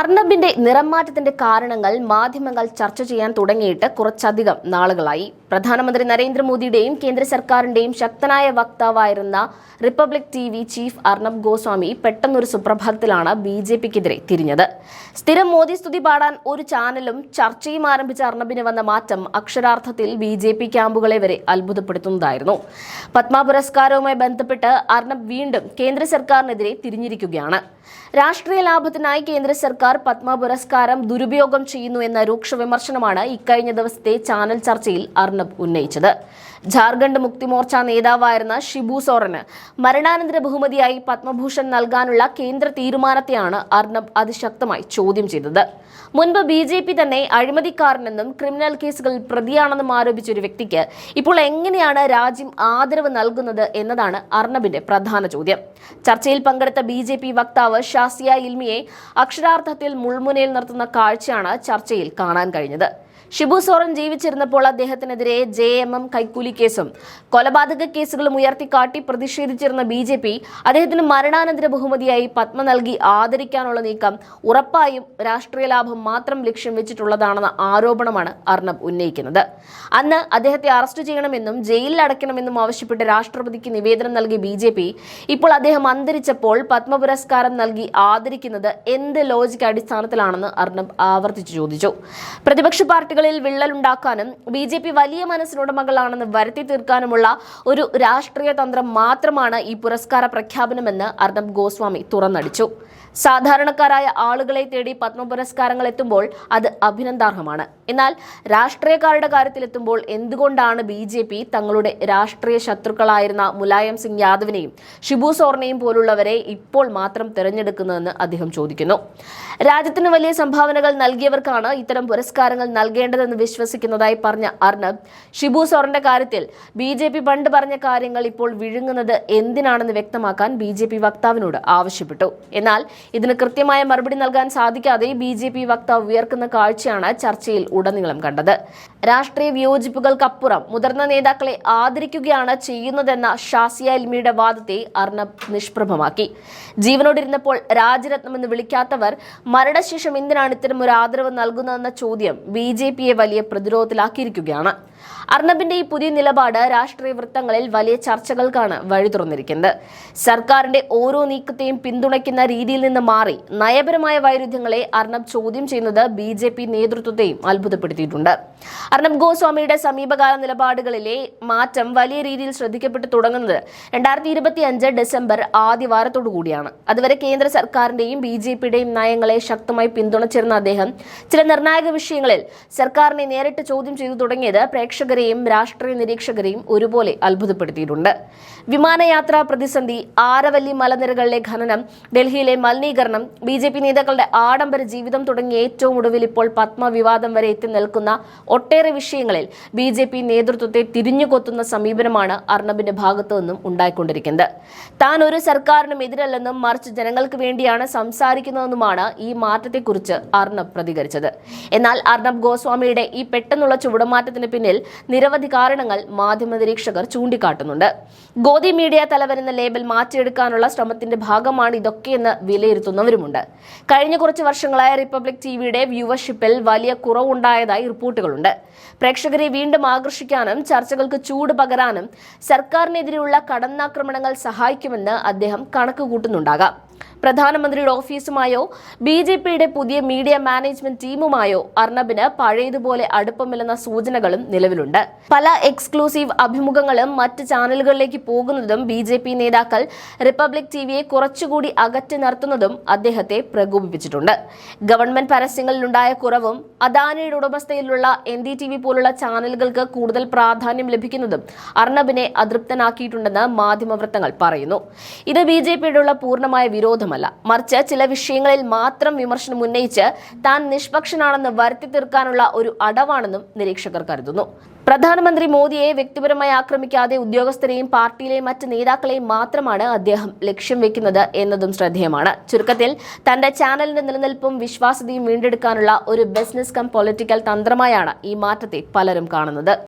അർണബിന്റെ നിറംമാറ്റത്തിന്റെ കാരണങ്ങൾ മാധ്യമങ്ങൾ ചർച്ച ചെയ്യാൻ തുടങ്ങിയിട്ട് കുറച്ചധികം നാളുകളായി. പ്രധാനമന്ത്രി നരേന്ദ്രമോദിയുടെയും കേന്ദ്ര സർക്കാരിന്റെയും ശക്തനായ വക്താവായിരുന്ന republic TV chief Arnab Goswami പെട്ടെന്നൊരു സുപ്രഭാതത്തിലാണ് ബിജെപിക്കെതിരെ തിരിഞ്ഞത്. സ്ഥിരം മോദി സ്തുതി പാടാൻ ഒരു ചാനലും ചർച്ചയും ആരംഭിച്ച അർണബിന് വന്ന മാറ്റം അക്ഷരാർത്ഥത്തിൽ ബിജെപി ക്യാമ്പുകളെ വരെ അത്ഭുതപ്പെടുത്തുന്നതായിരുന്നു. പത്മ പുരസ്കാരവുമായി ബന്ധപ്പെട്ട് അർണബ് വീണ്ടും കേന്ദ്ര സർക്കാരിനെതിരെ തിരിഞ്ഞിരിക്കുകയാണ്. രാഷ്ട്രീയ ലാഭത്തിനായി കേന്ദ്ര സർക്കാർ പത്മ പുരസ്കാരം ദുരുപയോഗം ചെയ്യുന്നു എന്ന രൂക്ഷ വിമർശനമാണ് ഇക്കഴിഞ്ഞ ദിവസത്തെ ചാനൽ ചർച്ചയിൽ അർണബ് ഉന്നയിച്ചത്. ജാർഖണ്ഡ് മുക്തി മോർച്ച നേതാവായിരുന്ന ഷിബു സോറന് മരണാനന്തര ബഹുമതിയായി പത്മഭൂഷൺ നൽകാനുള്ള കേന്ദ്ര തീരുമാനത്തെയാണ് അർണബ് അതിശക്തമായി ചോദ്യം ചെയ്തത്. മുൻപ് ബിജെപി തന്നെ അഴിമതിക്കാരനെന്നും ക്രിമിനൽ കേസുകളിൽ പ്രതിയാണെന്നും ആരോപിച്ച ഒരു വ്യക്തിക്ക് ഇപ്പോൾ എങ്ങനെയാണ് രാജ്യം ആദരവ് നൽകുന്നത് എന്നതാണ് അർണബിന്റെ പ്രധാന ചോദ്യം. ചർച്ചയിൽ പങ്കെടുത്ത ബിജെപി വക്താവ് ഷാസിയ ഇൽമിയെ അക്ഷരാർത്ഥത്തിൽ മുൾമുനയിൽ നിർത്തുന്ന കാഴ്ചയാണ് ചർച്ചയിൽ കാണാൻ കഴിഞ്ഞത്. ഷിബു സോറൻ ജീവിച്ചിരുന്നപ്പോൾ അദ്ദേഹത്തിനെതിരെ JMM കൈക്കൂലി കേസും കൊലപാതക കേസുകളും ഉയർത്തിക്കാട്ടി പ്രതിഷേധിച്ചിരുന്ന ബിജെപി അദ്ദേഹത്തിന് മരണാനന്തര ബഹുമതിയായി പത്മ നൽകി ആദരിക്കാനുള്ള നീക്കം ഉറപ്പായും രാഷ്ട്രീയ ലാഭം മാത്രം ലക്ഷ്യം വെച്ചിട്ടുള്ളതാണെന്ന ആരോപണമാണ് അർണബ് ഉന്നയിക്കുന്നത്. അന്ന് അദ്ദേഹത്തെ അറസ്റ്റ് ചെയ്യണമെന്നും ജയിലിൽ അടയ്ക്കണമെന്നും ആവശ്യപ്പെട്ട് രാഷ്ട്രപതിക്ക് നിവേദനം നൽകിയ ബിജെപി ഇപ്പോൾ അദ്ദേഹം അന്തരിച്ചപ്പോൾ പത്മ പുരസ്കാരം നൽകി ആദരിക്കുന്നത് എന്ത് ലോജിക് അടിസ്ഥാനത്തിലാണെന്ന് അർണബ് ആവർത്തിച്ചു ചോദിച്ചു. പ്രതിപക്ഷ പാർട്ടികൾ വിള്ളലുണ്ടാക്കാനും ബിജെപി വലിയ മനസ്സിനുടമകളാണെന്ന് വരുത്തി തീർക്കാനുമുള്ള ഒരു രാഷ്ട്രീയ തന്ത്രം മാത്രമാണ് ഈ പുരസ്കാര പ്രഖ്യാപനമെന്ന് അർണബ് ഗോസ്വാമി തുറന്നടിച്ചു. സാധാരണക്കാരായ ആളുകളെ തേടി പത്മ പുരസ്കാരങ്ങൾ എത്തുമ്പോൾ അത് അഭിനന്ദാർഹമാണ്. എന്നാൽ രാഷ്ട്രീയക്കാരുടെ കാര്യത്തിലെത്തുമ്പോൾ എന്തുകൊണ്ടാണ് ബിജെപി തങ്ങളുടെ രാഷ്ട്രീയ ശത്രുക്കളായിരുന്ന മുലായം സിംഗ് യാദവിനെയും ഷിബു സോറിനെയും പോലുള്ളവരെ ഇപ്പോൾ മാത്രം തിരഞ്ഞെടുക്കുന്നതെന്ന് അദ്ദേഹം ചോദിക്കുന്നു. രാജ്യത്തിന് വലിയ സംഭാവനകൾ നൽകിയവർക്കാണ് ഇത്തരം പുരസ്കാരങ്ങൾ നൽകേണ്ടതെന്ന് വിശ്വസിക്കുന്നതായി പറഞ്ഞ അർണബ് ഷിബു സോറിന്റെ കാര്യത്തിൽ ബിജെപി പണ്ട് പറഞ്ഞ കാര്യങ്ങൾ ഇപ്പോൾ വിഴുങ്ങുന്നത് എന്തിനാണെന്ന് വ്യക്തമാക്കാൻ ബിജെപി വക്താവിനോട് ആവശ്യപ്പെട്ടു. എന്നാൽ ഇതിന് കൃത്യമായ മറുപടി നൽകാൻ സാധിക്കാതെ ബിജെപി വക്താവ് ഉയർക്കുന്ന കാഴ്ചയാണ് ചർച്ചയിൽ ഉടനീളം കണ്ടത്. രാഷ്ട്രീയ വിയോജിപ്പുകൾക്കപ്പുറം മുതിർന്ന നേതാക്കളെ ആദരിക്കുകയാണ് ചെയ്യുന്നതെന്ന ഷാസിയ ഇൽമിയുടെ വാദത്തെ അർണബ് നിഷ്പ്രഭമാക്കി. ജീവനോടിരുന്നപ്പോൾ രാജരത്നം എന്ന് വിളിക്കാത്തവർ മരണശേഷം എന്തിനാണ് ഇത്തരം ഒരു ആദരവ് നൽകുന്നതെന്ന ചോദ്യം ബിജെപിയെ വലിയ പ്രതിരോധത്തിലാക്കിയിരിക്കുകയാണ്. അർണബിന്റെ ഈ പുതിയ നിലപാട് രാഷ്ട്രീയ വൃത്തങ്ങളിൽ വലിയ ചർച്ചകൾക്കാണ് വഴി തുറന്നിരിക്കുന്നത്. സർക്കാരിന്റെ ഓരോ നീക്കത്തെയും പിന്തുണയ്ക്കുന്ന രീതിയിൽ നിന്ന് മാറി നയപരമായ വൈരുദ്ധ്യങ്ങളെ അർണബ് ചോദ്യം ചെയ്യുന്നത് ബിജെപി നേതൃത്വത്തെയും അത്ഭുതപ്പെടുത്തിയിട്ടുണ്ട്. അർണബ് ഗോസ്വാമിയുടെ സമീപകാല നിലപാടുകളിലെ മാറ്റം വലിയ രീതിയിൽ ശ്രദ്ധിക്കപ്പെട്ടു തുടങ്ങുന്നത് 2025 ഡിസംബർ ആദ്യവാരത്തോടുകൂടിയാണ്. അതുവരെ കേന്ദ്ര സർക്കാരിന്റെയും ബിജെപിയുടെയും നയങ്ങളെ ശക്തമായി പിന്തുണച്ചിരുന്ന അദ്ദേഹം ചില നിർണായക വിഷയങ്ങളിൽ സർക്കാരിനെ നേരിട്ട് ചോദ്യം ചെയ്തു തുടങ്ങിയത് പ്രേക്ഷകരെയും രാഷ്ട്രീയ നിരീക്ഷകരെയും ഒരുപോലെ അത്ഭുതപ്പെടുത്തിയിട്ടുണ്ട്. വിമാനയാത്രാ പ്രതിസന്ധി, ആരവല്ലി മലനിരകളിലെ ഖനനം, ഡൽഹിയിലെ മലിനീകരണം, ബിജെപി നേതാക്കളുടെ ആഡംബര ജീവിതം തുടങ്ങിയ ഏറ്റവും ഒടുവിൽ ഇപ്പോൾ പത്മ വിവാദം വരെ എത്തി നിൽക്കുന്ന ഒട്ടേറെ വിഷയങ്ങളിൽ ബിജെപി നേതൃത്വത്തെ തിരിഞ്ഞുകൊത്തുന്ന സമീപനമാണ് അർണബിന്റെ ഭാഗത്തു നിന്നും ഉണ്ടായിക്കൊണ്ടിരിക്കുന്നത്. താൻ ഒരു സർക്കാരിനും എതിരല്ലെന്നും മറിച്ച് ജനങ്ങൾക്ക് വേണ്ടിയാണ് സംസാരിക്കുന്നതെന്നുമാണ് ഈ മാറ്റത്തെക്കുറിച്ച് അർണബ് പ്രതികരിച്ചത്. എന്നാൽ അർണബ് ഗോസ്വാമിയുടെ ഈ പെട്ടെന്നുള്ള ചുവടുമാറ്റത്തിന് പിന്നിൽ നിരവധി കാരണങ്ങൾ മാധ്യമ നിരീക്ഷകർ ചൂണ്ടിക്കാട്ടുന്നുണ്ട്. ഗോദി മീഡിയ തലവൻ എന്ന ലേബൽ മാറ്റിയെടുക്കാനുള്ള ശ്രമത്തിന്റെ ഭാഗമാണ് ഇതൊക്കെയെന്ന് വിലയിരുത്തുന്നവരുമുണ്ട്. കഴിഞ്ഞ കുറച്ച് വർഷങ്ങളായ റിപ്പബ്ലിക് ടിവിയുടെ വ്യൂവർഷിപ്പിൽ വലിയ കുറവുണ്ടായതായി റിപ്പോർട്ടുകളുണ്ട്. പ്രേക്ഷകരെ വീണ്ടും ആകർഷിക്കാനും ചർച്ചകൾക്ക് ചൂട് പകരാനും സർക്കാരിനെതിരെയുള്ള കടന്നാക്രമണങ്ങൾ സഹായിക്കുമെന്ന് അദ്ദേഹം കണക്കുകൂട്ടുന്നുണ്ടാകാം. പ്രധാനമന്ത്രിയുടെ ഓഫീസുമായോ ബിജെപിയുടെ പുതിയ മീഡിയ മാനേജ്മെന്റ് ടീമുമായോ അർണബിന് പഴയതുപോലെ അടുപ്പമില്ലെന്ന സൂചനകളും നിലവിലുണ്ട്. പല എക്സ്ക്ലൂസീവ് അഭിമുഖങ്ങളും മറ്റ് ചാനലുകളിലേക്ക് പോകുന്നതും ബിജെപി നേതാക്കൾ റിപ്പബ്ലിക് ടിവിയെ കുറച്ചുകൂടി അകറ്റി നിർത്തുന്നതും അദ്ദേഹത്തെ പ്രകോപിപ്പിച്ചിട്ടുണ്ട്. ഗവൺമെന്റ് പരസ്യങ്ങളിലുണ്ടായ കുറവും അദാനിയുടെ ഉടമസ്ഥയിലുള്ള NDTV പോലുള്ള ചാനലുകൾക്ക് കൂടുതൽ പ്രാധാന്യം ലഭിക്കുന്നതും അർണബിനെ അതൃപ്തനാക്കിയിട്ടുണ്ടെന്ന് മാധ്യമവൃത്തങ്ങൾ പറയുന്നു. ഇത് ബിജെപിയോടുള്ള പൂർണ്ണമായ വിരോധമല്ല, മറിച്ച് ചില വിഷയങ്ങളിൽ മാത്രം വിമർശനം ഉന്നയിച്ച് താൻ നിഷ്പക്ഷനാണെന്ന് വരുത്തി തീർക്കാനുള്ള ഒരു അടവാണെന്നും നിരീക്ഷകർ കരുതുന്നു. പ്രധാനമന്ത്രി മോദിയെ വ്യക്തിപരമായി ആക്രമിക്കാതെ ഉദ്യോഗസ്ഥരെയും പാർട്ടിയിലെ മറ്റ് നേതാക്കളെയും മാത്രമാണ് അദ്ദേഹം ലക്ഷ്യം വെക്കുന്നത് എന്നതും ശ്രദ്ധേയമാണ്. ചുരുക്കത്തിൽ തന്റെ ചാനലിന്റെ നിലനിൽപ്പും വിശ്വാസ്യതയും വീണ്ടെടുക്കാനുള്ള ഒരു ബിസിനസ് കം പൊളിറ്റിക്കൽ തന്ത്രമായാണ് ഈ മാറ്റത്തെ പലരും കാണുന്നത്.